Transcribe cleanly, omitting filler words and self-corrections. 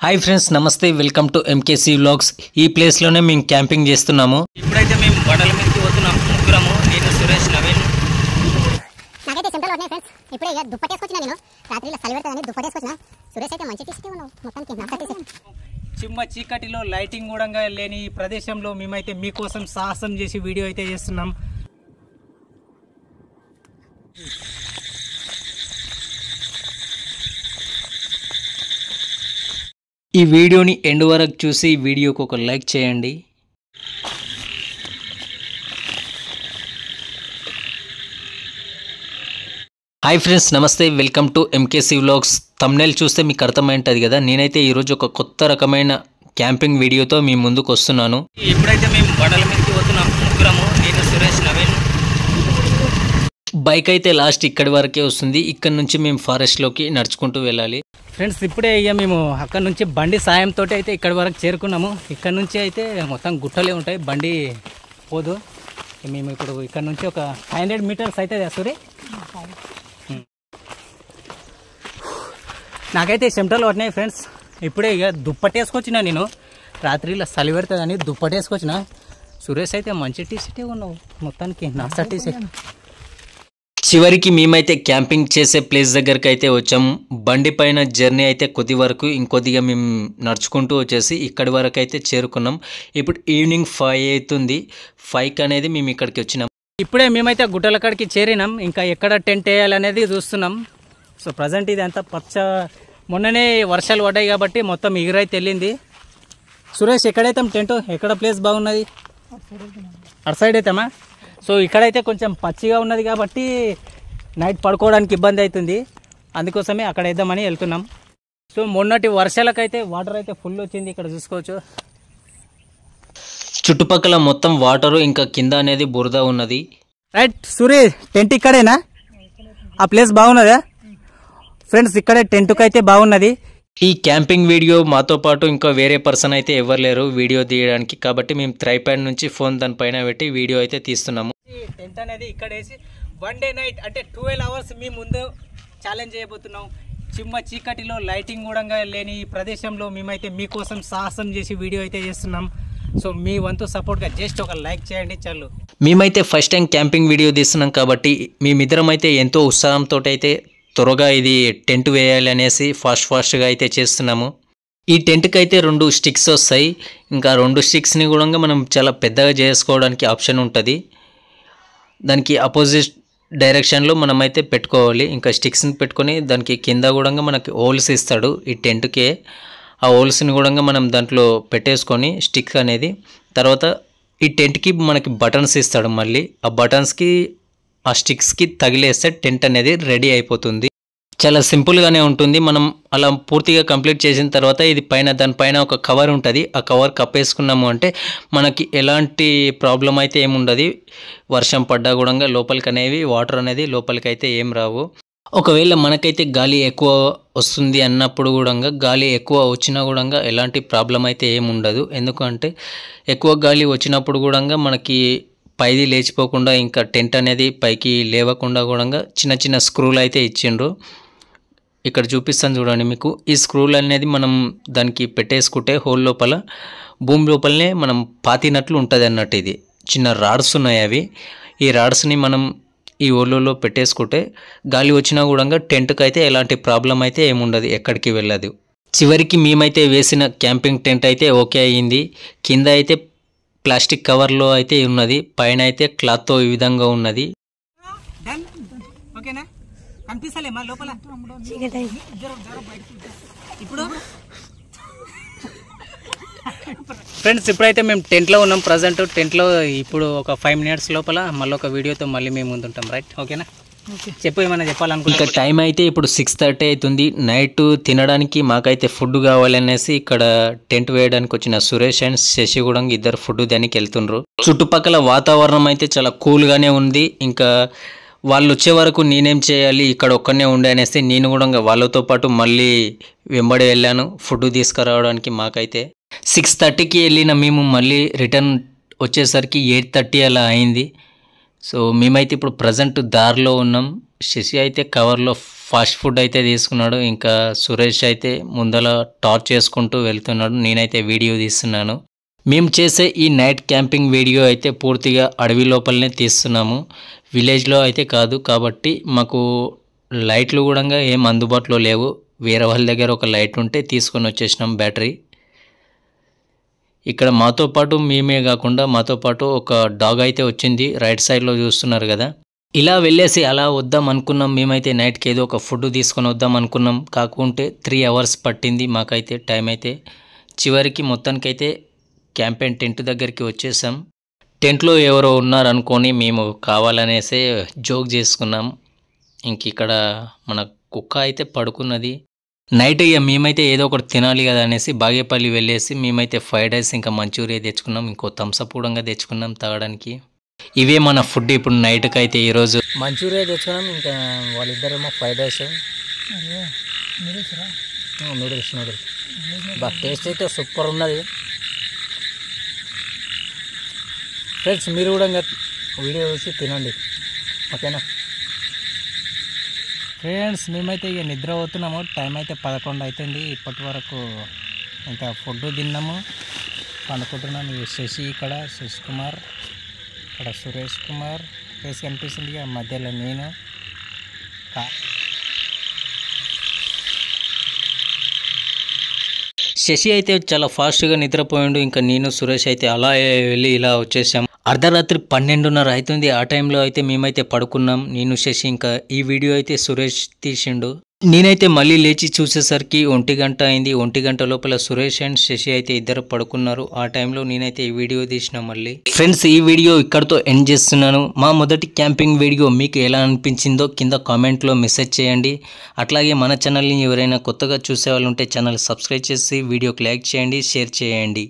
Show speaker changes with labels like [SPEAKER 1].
[SPEAKER 1] Hi friends, నమస్తే. Welcome to MKC vlogs. ఈ ప్లేస్లోనే మేము క్యాంపింగ్ చేస్తున్నాము.
[SPEAKER 2] ఇప్పుడైతే మేము బండల మీదకి పోతున్నాం. ముగ్గురము, నేను, సురేష్, నవీన్.
[SPEAKER 3] నాకైతే చెమటలు పడినాయి ఫ్రెండ్స్. ఇప్పుడే ఇక దుప్పటేసుకొచ్చిన నేను. రాత్రిలో చలి పెడతానని దుప్పటేసుకొచ్చిన. సురేష్ అయితే మంచి టీసీ ఉన్నావు మొత్తానికి.
[SPEAKER 2] చిమ్మ చీకటిలో లైటింగ్ కూడా లేని ఈ ప్రదేశంలో మేమైతే మీకోసం సాహసం చేసి వీడియో అయితే చేస్తున్నాం.
[SPEAKER 1] ఈ వీడియోని ఎండ్ వరకు చూసి వీడియోకి ఒక లైక్ చేయండి. హాయ్ ఫ్రెండ్స్, నమస్తే. Welcome to MKC vlogs. Thumbnail చూస్తే మీకు అర్థమైంటుంది కదా. నేనైతే ఈరోజు ఒక కొత్త రకమైన క్యాంపింగ్ వీడియోతో మీ ముందుకు వస్తున్నాను.
[SPEAKER 2] ఇప్పుడైతే మేము బండల మీదకి పోతున్నాం. ముగ్గురము, నేను, సురేష్, నవీన్.
[SPEAKER 1] బైక్ అయితే లాస్ట్ ఇక్కడి వరకే వస్తుంది. ఇక్కడ నుంచి మేము ఫారెస్ట్లోకి నడుచుకుంటూ వెళ్ళాలి.
[SPEAKER 2] ఫ్రెండ్స్, ఇప్పుడే ఇక మేము అక్కడ నుంచి బండి సాయంతో అయితే ఇక్కడి వరకు చేరుకున్నాము. ఇక్కడ నుంచి అయితే మొత్తం గుట్టలే ఉంటాయి, బండి పోదు. మేము ఇప్పుడు ఇక్కడ నుంచి ఒక 500 మీటర్స్ అయితే సూరి. నాకైతే చెమటలు పట్టినాయి ఫ్రెండ్స్. ఇప్పుడే ఇక దుప్పటేసుకొచ్చిన నేను. రాత్రిలో చలి పెడుతుందని దుప్పటేసుకొచ్చిన. సురేష్ అయితే మంచి టీషర్టే ఉన్నావు మొత్తానికి, నాస్తా టీషర్ట్.
[SPEAKER 1] చివరికి మేమైతే క్యాంపింగ్ చేసే ప్లేస్ దగ్గరికి అయితే వచ్చాము. బండి పైన జర్నీ అయితే కొద్ది వరకు ఇంకొద్దిగా మేము నడుచుకుంటూ వచ్చేసి ఇక్కడి వరకు అయితే చేరుకున్నాం. ఇప్పుడు ఈవినింగ్ 5 అవుతుంది. 5కి అనేది మేము ఇక్కడికి వచ్చినాం.
[SPEAKER 2] ఇప్పుడే మేమైతే గుట్టల కాడికి చేరినాం. ఇంకా ఎక్కడ టెంట్ వేయాలనేది చూస్తున్నాం. సో ప్రజెంట్ ఇది అంతా పచ్చ. మొన్ననే వర్షాలు పడ్డాయి కాబట్టి మొత్తం ఎగురైతే వెళ్ళింది. సురేష్, ఎక్కడైతే టెంట్, ఎక్కడ ప్లేస్ బాగున్నది? అటు సైడ్ అయితేమా. సో ఇక్కడైతే కొంచెం పచ్చిగా ఉన్నది కాబట్టి నైట్ పడుకోవడానికి ఇబ్బంది అవుతుంది. అందుకోసమే అక్కడ వేద్దామని వెళ్తున్నాం. సో మొన్నటి వర్షాలకైతే వాటర్ అయితే ఫుల్ వచ్చింది. ఇక్కడ చూసుకోవచ్చు.
[SPEAKER 1] చుట్టుపక్కల మొత్తం వాటరు, ఇంకా కింద అనేది బురద ఉన్నది.
[SPEAKER 2] రైట్ సూరి, టెంట్ ఇక్కడేనా? ఆ ప్లేస్ బాగున్నదా ఫ్రెండ్స్? ఇక్కడే టెంట్కి అయితే బాగున్నది.
[SPEAKER 1] ఈ క్యాంపింగ్ వీడియో మాతో పాటు ఇంకా వేరే పర్సన్ అయితే ఎవరు లేరు వీడియో తీయడానికి. కాబట్టి మేము ట్రైపాడ్ నుంచి ఫోన్ దానిపైన పెట్టి వీడియో అయితే తీస్తున్నాము.
[SPEAKER 2] టెంట్ అనేది ఇక్కడ వేసి 1 డే నైట్ అంటే 12 అవర్స్ మీ ముందు ఛాలెంజ్ చేయబోతున్నాం. చిమ్మ చీకటిలో లైటింగ్ కూడా లేని ఈ ప్రదేశంలో మేమైతే మీకోసం సాహసం చేసి వీడియో అయితే చేస్తున్నాం. సో మీ వంతు సపోర్ట్గా జస్ట్ ఒక లైక్ చేయండి చాలు.
[SPEAKER 1] మేమైతే ఫస్ట్ టైం క్యాంపింగ్ వీడియో తీస్తున్నాం కాబట్టి మేమిద్దరం అయితే ఎంతో ఉత్సాహంతో అయితే త్వరగా ఇది టెంట్ వేయాలి అనేసి ఫాస్ట్గా అయితే చేస్తున్నాము. ఈ టెంట్కి అయితే 2 స్టిక్స్ వస్తాయి. ఇంకా 2 స్టిక్స్ని కూడా మనం చాలా పెద్దగా చేసుకోవడానికి ఆప్షన్ ఉంటుంది. దానికి అపోజిట్ డైరెక్షన్లో మనమైతే పెట్టుకోవాలి. ఇంకా స్టిక్స్ని పెట్టుకొని దానికి కింద కూడా మనకి హోల్స్ ఇస్తాడు ఈ టెంట్కే. ఆ హోల్స్ని కూడా మనం దాంట్లో పెట్టేసుకొని స్టిక్ అనేది, తర్వాత ఈ టెంట్కి మనకి బటన్స్ ఇస్తాడు. మళ్ళీ ఆ బటన్స్కి ఆ స్టిక్స్కి తగిలేస్తే టెంట్ అనేది రెడీ అయిపోతుంది. చాలా సింపుల్గానే ఉంటుంది. మనం అలా పూర్తిగా కంప్లీట్ చేసిన తర్వాత ఇది దానిపైన ఒక కవర్ ఉంటుంది. ఆ కవర్ కప్పేసుకున్నాము అంటే మనకి ఎలాంటి ప్రాబ్లం అయితే ఏముండదు. వర్షం పడ్డా కూడా లోపలికి అనేవి వాటర్ అనేది లోపలికి అయితే ఏం రావు. ఒకవేళ మనకైతే గాలి ఎక్కువ వస్తుంది అన్నప్పుడు కూడా, గాలి ఎక్కువ వచ్చినా కూడా ఎలాంటి ప్రాబ్లం అయితే ఏముండదు. ఎందుకంటే ఎక్కువ గాలి వచ్చినప్పుడు కూడా మనకి పైది లేచిపోకుండా, ఇంకా టెంట్ అనేది పైకి లేవకుండా కూడా చిన్న చిన్న స్క్రూలు అయితే ఇచ్చిండ్రు. ఇక్కడ చూపిస్తాను చూడండి మీకు. ఈ స్క్రూలు అనేది మనం దానికి పెట్టేసుకుంటే హోల్ లోపల, భూమి లోపలనే మనం పాతినట్లు ఉంటుంది అన్నట్టు. ఇది చిన్న రాడ్స్ ఉన్నాయి. అవి ఈ రాడ్స్ని మనం ఈ హోల్లో పెట్టేసుకుంటే గాలి వచ్చినా కూడా టెంట్కి అయితే ఎలాంటి ప్రాబ్లం అయితే ఏముండదు, ఎక్కడికి వెళ్ళదు. చివరికి మేమైతే వేసిన క్యాంపింగ్ టెంట్ అయితే ఓకే అయ్యింది. కింద అయితే ప్లాస్టిక్ కవర్లో అయితే ఉన్నది, పైన అయితే క్లాత్తో ఈ విధంగా ఉన్నది.
[SPEAKER 2] ఓకేనా? కనిపిస్తలేమా లోపల? ఇప్పుడు ఫ్రెండ్స్, ఇప్పుడైతే మేము టెంట్లో ఉన్నాం. ప్రజెంట్ టెంట్లో ఇప్పుడు ఒక 5 మినిట్స్ లోపల మళ్ళీ ఒక వీడియోతో మళ్ళీ మేము ముందుంటాం. రైట్, ఓకేనా? చెప్పు, ఏమైనా చెప్పాలనుకుంటా.
[SPEAKER 1] ఇంకా టైం అయితే ఇప్పుడు 6:30 అవుతుంది. నైట్ తినడానికి మాకైతే ఫుడ్ కావాలనేసి ఇక్కడ టెంట్ వేయడానికి వచ్చిన సురేష్ అండ్ శశి కూడా ఇద్దరు ఫుడ్ దానికి వెళ్తుండ్రు. చుట్టుపక్కల వాతావరణం అయితే చాలా కూల్గానే ఉంది. ఇంకా వాళ్ళు వచ్చే వరకు నేనేం చేయాలి, ఇక్కడ ఒక్కనే ఉండే అనేసి నేను కూడా వాళ్ళతో పాటు మళ్ళీ వెంబడి వెళ్ళాను ఫుడ్ తీసుకురావడానికి. మాకైతే 6:30కి వెళ్ళిన మేము మళ్ళీ రిటర్న్ వచ్చేసరికి 8:30 అలా అయింది. సో మేమైతే ఇప్పుడు ప్రజెంట్ దారిలో ఉన్నాం. శశి అయితే కవర్లో ఫాస్ట్ ఫుడ్ అయితే తీసుకున్నాడు. ఇంకా సురేష్ అయితే ముందల టార్చ్ చేసుకుంటూ వెళ్తున్నాడు. నేనైతే వీడియో తీస్తున్నాను. మేము చేసే ఈ నైట్ క్యాంపింగ్ వీడియో అయితే పూర్తిగా అడవి లోపలనే తీస్తున్నాము, విలేజ్లో అయితే కాదు. కాబట్టి మాకు లైట్లు కూడా ఏం అందుబాటులో లేవు. వేరే వాళ్ళ దగ్గర ఒక లైట్ ఉంటే తీసుకొని వచ్చేసినాం బ్యాటరీ. ఇక్కడ మాతో పాటు మేమే కాకుండా మాతో పాటు ఒక డాగ్ అయితే వచ్చింది. రైట్ సైడ్లో చూస్తున్నారు కదా. ఇలా వెళ్ళేసి అలా వద్దాం అనుకున్నాం. మేమైతే నైట్కి ఏదో ఒక ఫుడ్ తీసుకొని వద్దాం అనుకున్నాం. కాకుంటే 3 hours పట్టింది మాకైతే టైం అయితే. చివరికి మొత్తానికైతే క్యాంపెయిన్ టెంట్ దగ్గరికి వచ్చేసాం. టెంట్లో ఎవరో ఉన్నారనుకొని మేము కావాలనేసే జోక్ చేసుకున్నాం. ఇంక ఇక్కడ మన కుక్క అయితే పడుకున్నది. నైట్ ఇక మేమైతే ఏదో ఒకటి తినాలి కదా అనేసి బాగేపల్లి వెళ్ళేసి మేమైతే ఫ్రైడ్ రైస్ ఇంకా మంచూరియా తెచ్చుకున్నాం. ఇంకో థమ్స్అప్ కూడా తెచ్చుకున్నాం తాగడానికి. ఇవే మన ఫుడ్ ఇప్పుడు నైట్కి అయితే. ఈరోజు
[SPEAKER 2] మంచూరియా తెచ్చుకున్నాం. ఇంకా వాళ్ళిద్దరేమో ఫ్రైడ్ రైస్, నూడిల్స్ బా టేస్ట్ అయితే సూపర్ ఉన్నది. ఫ్రెండ్స్ మీరు కూడా ఇంకా వీడియో చూసి తినండి, ఓకేనా ఫ్రెండ్స్. మేమైతే ఇక నిద్ర పోతున్నాము. టైం అయితే 11 అవుతుంది. ఇప్పటి వరకు ఇంకా ఫుడ్ తిన్నాము, పండుకుంటున్నాము. శశి ఇక్కడ, శశి కుమార్ ఇక్కడ, సురేష్ కుమార్ ఫేస్ కనిపిస్తుంది. ఇక మధ్యలో నేను.
[SPEAKER 1] శశి అయితే చాలా ఫాస్ట్గా నిద్రపోయిండు. ఇంకా నేను సురేష్ అయితే అలా వెళ్ళి ఇలా వచ్చేసాం. అర్ధరాత్రి 12:30 అవుతుంది. ఆ టైంలో అయితే మేమైతే పడుకున్నాం, నేను శశి. ఇంకా ఈ వీడియో అయితే సురేష్ తీసిండు. నేనైతే మళ్ళీ లేచి చూసేసరికి 1 గంట అయింది. 1 గంట లోపల సురేష్ అండ్ శశి అయితే ఇద్దరు పడుకున్నారు. ఆ టైంలో నేనైతే ఈ వీడియో తీసిన మళ్ళీ. ఫ్రెండ్స్ ఈ వీడియో ఇక్కడితో ఎండ్ చేస్తున్నాను. మా మొదటి క్యాంపింగ్ వీడియో మీకు ఎలా అనిపించిందో కింద కామెంట్లో మెసేజ్ చేయండి. అట్లాగే మన ఛానల్ని ఎవరైనా కొత్తగా చూసే వాళ్ళు ఉంటే ఛానల్ సబ్స్క్రైబ్ చేసి వీడియోకి లైక్ చేయండి, షేర్ చేయండి.